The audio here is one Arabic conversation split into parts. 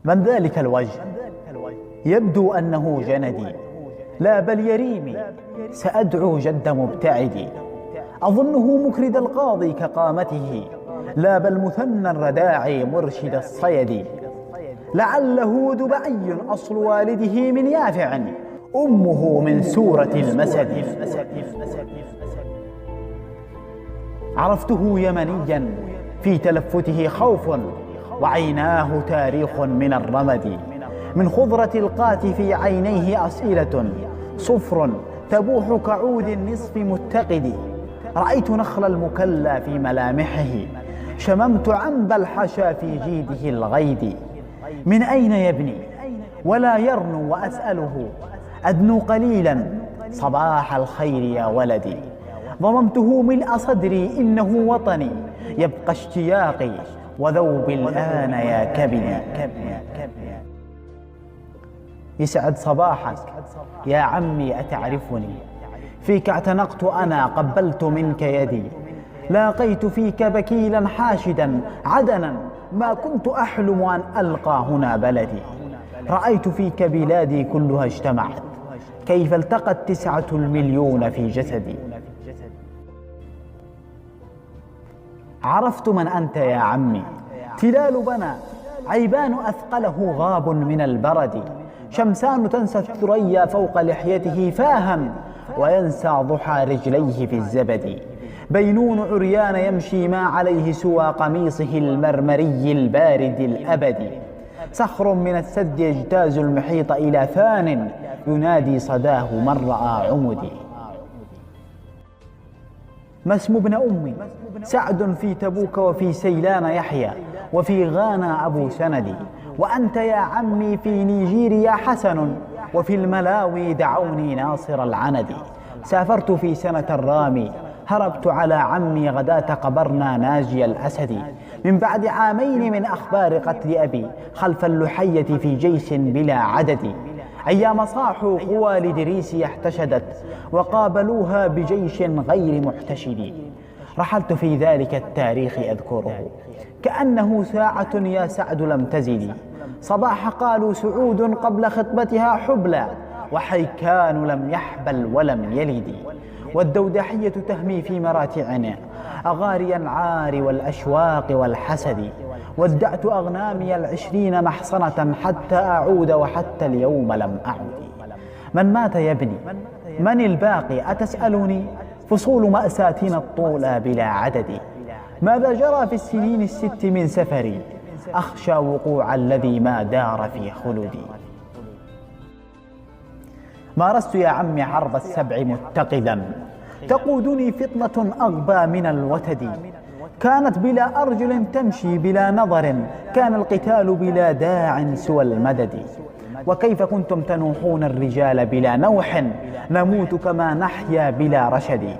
من ذلك الوجه؟ يبدو أنه جندي، لا بل يريمي، سأدعو جد مبتعدي. أظنه مكرد القاضي كقامته، لا بل مثنى الرداعي مرشد الصيد. لعله دبعي أصل والده من يافع، أمه من سورة المسد. عرفته يمنيا في تلفته خوف، وعيناه تاريخ من الرمد. من خضرة القات في عينيه أسئلة، صفر تبوح كعود النصف متقد. رأيت نخل المكلى في ملامحه، شممت عنب الحشا في جيده الغيد. من أين يبني ولا يرنو وأسأله، أدنو قليلا صباح الخير يا ولدي. ضممته ملء صدري إنه وطني، يبقى اشتياقي وذوبي الآن يا كبدي. يسعد صباحك يا عمي، أتعرفني؟ فيك اعتنقت أنا، قبلت منك يدي. لاقيت فيك بكيلا حاشدا عدنا، ما كنت أحلم أن ألقى هنا بلدي. رأيت فيك بلادي كلها اجتمعت، كيف التقت 9 مليون في جسدي. عرفت من أنت يا عمي، تلال بنى عيبان أثقله غاب من البرد. شمسان تنسى الثريا فوق لحيته فاها، وينسى ضحى رجليه في الزبد. بينون عريان يمشي ما عليه سوى قميصه المرمري البارد الأبدي. صخر من السد يجتاز المحيط إلى فان، ينادي صداه من رأى عمدي. ما اسم ابن أمي؟ سعد في تبوك وفي سيلان يحيى، وفي غانا أبو سندي. وأنت يا عمي في نيجيريا حسن، وفي الملاوي دعوني ناصر العندي. سافرت في سنة الرامي، هربت على عمي غداة قبرنا ناجي الأسد. من بعد 2 من أخبار قتل أبي، خلف اللحية في جيش بلا عدد. أيام صاحوا قوى لدريسي احتشدت، وقابلوها بجيش غير محتشد. رحلت في ذلك التاريخ أذكره، كأنه ساعة يا سعد لم تزدي. صباح قالوا سعود قبل خطبتها حبلى، وحيكان لم يحبل ولم يلد. والدودحية تهمي في مراتعنا، أغاري العار والأشواق والحسد. ودعت أغنامي 20 محصنة حتى أعود، وحتى اليوم لم أعد. من مات يبني؟ من الباقي أتسألني؟ فصول مأساتنا الطولى بلا عدد. ماذا جرى في السنين ال6 من سفري؟ أخشى وقوع الذي ما دار في خلدي. مارست يا عمي حرب ال7 متقدا، تقودني فطنة أغبى من الوتد. كانت بلا أرجل تمشي بلا نظر، كان القتال بلا داع سوى المدد. وكيف كنتم تنوحون الرجال بلا نوح، نموت كما نحيا بلا رشد.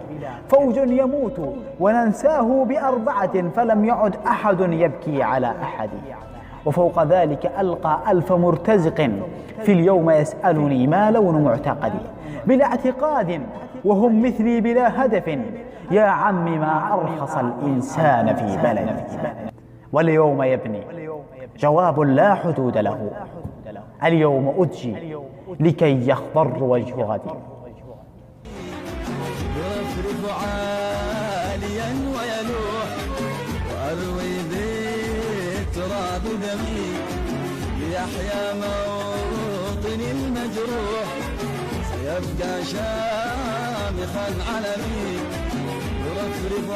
فوج يموت وننساه ب4، فلم يعد أحد يبكي على أحد. وفوق ذلك ألقى 1000 مرتزق في اليوم يسألني ما لون معتقدي. بلا اعتقاد وهم مثلي بلا هدف، يا عم ما أرخص الإنسان في بلد. واليوم يبني جواب لا حدود له، اليوم أجي لكي يخضر وجه غدي. يرفرف عاليا ويلوح، وأروي بالتراب دمي، ليحيا موطني المجروح، سيبقى شامخا علمي. يرفرف